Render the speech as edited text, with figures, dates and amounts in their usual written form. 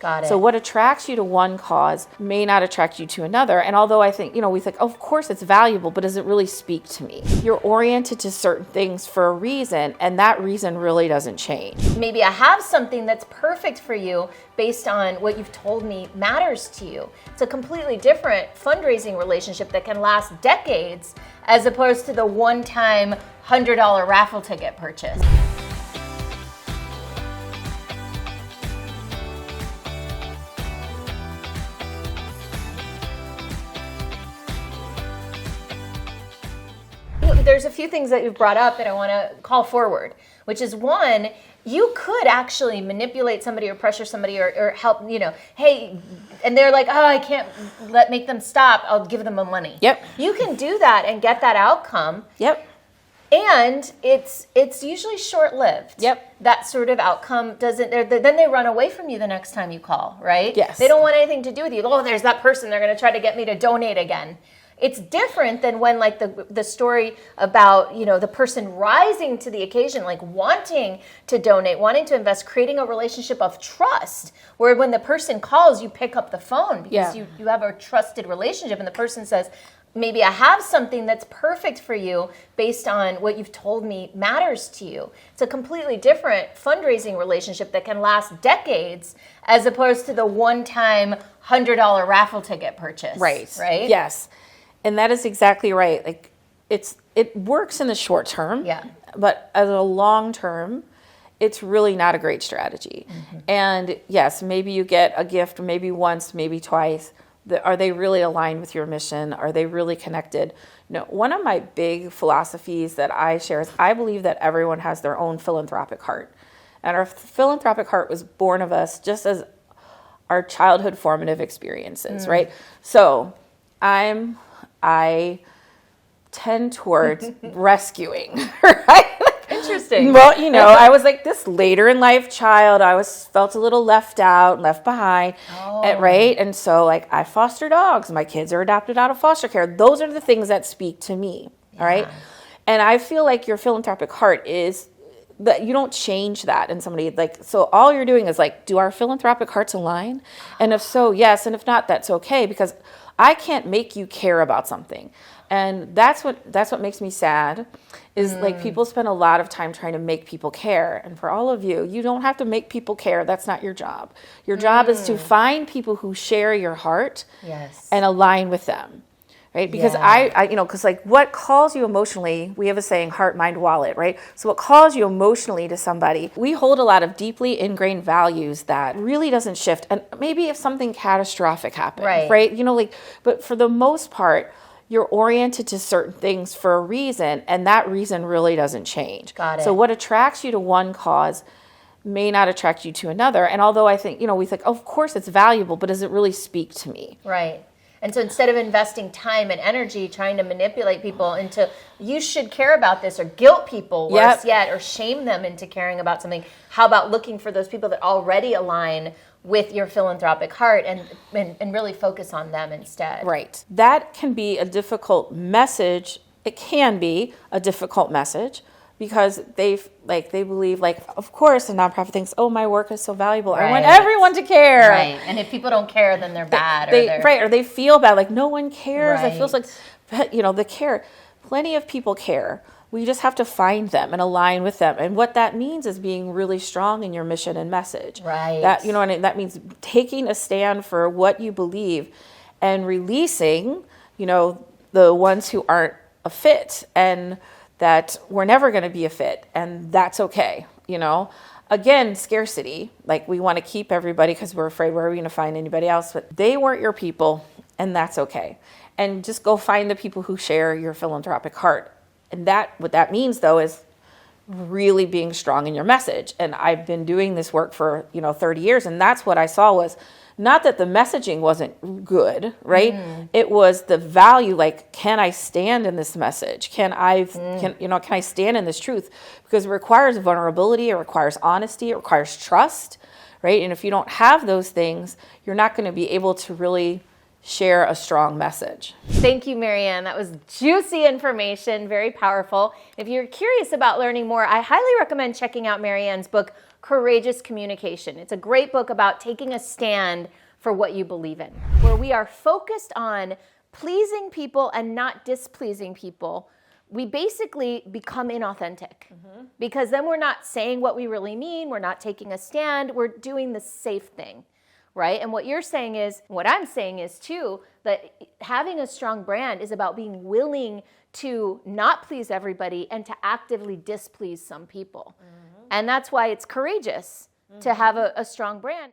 Got it. So what attracts you to one cause may not attract you to another. And although I think, we think, of course it's valuable, but does it really speak to me? You're oriented to certain things for a reason, and that reason really doesn't change. Maybe I have something that's perfect for you based on what you've told me matters to you. It's a completely different fundraising relationship that can last decades as opposed to the one-time $100 raffle ticket purchase. There's a few things that you've brought up that I want to call forward, which is one, you could actually manipulate somebody or pressure somebody or help, hey, and they're like, oh, I can't make them stop. I'll give them money. Yep. You can do that and get that outcome. Yep. And it's usually short-lived. Yep. That sort of outcome then they run away from you the next time you call, right? Yes. They don't want anything to do with you. Oh, there's that person. They're going to try to get me to donate again. It's different than when like the story about, the person rising to the occasion, like wanting to donate, wanting to invest, creating a relationship of trust, where when the person calls, you pick up the phone because you have a trusted relationship, and the person says, maybe I have something that's perfect for you based on what you've told me matters to you. It's a completely different fundraising relationship that can last decades as opposed to the one-time $100 raffle ticket purchase. Right. Right? Yes. And that is exactly right. Like it works in the short term, but as a long term, it's really not a great strategy. Mm-hmm. And yes, maybe you get a gift maybe once, maybe twice. Are they really aligned with your mission? Are they really connected? One of my big philosophies that I share is I believe that everyone has their own philanthropic heart. And our philanthropic heart was born of us just as our childhood formative experiences, right? So I tend towards rescuing, right? Interesting. Well, I was like this later in life child. I felt a little left out, left behind, right? And so I foster dogs. My kids are adopted out of foster care. Those are the things that speak to me, all right? And I feel like your philanthropic heart is that you don't change that in somebody. So all you're doing is do our philanthropic hearts align? And if so, yes. And if not, that's okay, because I can't make you care about something. And that's what makes me sad is people spend a lot of time trying to make people care. And for all of you, you don't have to make people care. That's not your job. Your job is to find people who share your heart and align with them. Right? Because because what calls you emotionally, we have a saying, heart, mind, wallet, right? So what calls you emotionally to somebody, we hold a lot of deeply ingrained values that really doesn't shift. And maybe if something catastrophic happens, right? But for the most part, you're oriented to certain things for a reason, and that reason really doesn't change. Got it. So what attracts you to one cause may not attract you to another. And although I think, we think, of course it's valuable, but does it really speak to me? Right. And so instead of investing time and energy trying to manipulate people into, you should care about this, or guilt people, worse yet, or shame them into caring about something, how about looking for those people that already align with your philanthropic heart and really focus on them instead? Right. That can be a difficult message. It can be a difficult message because they believe, of course, a nonprofit thinks, oh, my work is so valuable. Right. I want everyone to care. Right. And if people don't care, then they're bad. Or they feel bad, no one cares. Right. It feels like, the care. Plenty of people care. We just have to find them and align with them. And what that means is being really strong in your mission and message. Right. That, that means taking a stand for what you believe and releasing, the ones who aren't a fit and that we're never going to be a fit, and that's okay, Again, scarcity, we want to keep everybody because we're afraid where are we going to find anybody else, but they weren't your people, and that's okay. And just go find the people who share your philanthropic heart. And what that means, though, is really being strong in your message. And I've been doing this work for, 30 years, and that's what I saw was not that the messaging wasn't good, right? It was the value, can I stand in this message? Can I stand in this truth? Because it requires vulnerability, it requires honesty, it requires trust, right? And if you don't have those things, you're not going to be able to really share a strong message. Thank you, Maryanne. That was juicy information, very powerful. If you're curious about learning more, I highly recommend checking out Maryanne's book, Courageous Communication. It's a great book about taking a stand for what you believe in, where we are focused on pleasing people and not displeasing people. We basically become inauthentic because then we're not saying what we really mean. We're not taking a stand. We're doing the safe thing, right? And what you're saying is, what I'm saying is too, that having a strong brand is about being willing to not please everybody and to actively displease some people. And that's why it's courageous to have a strong brand.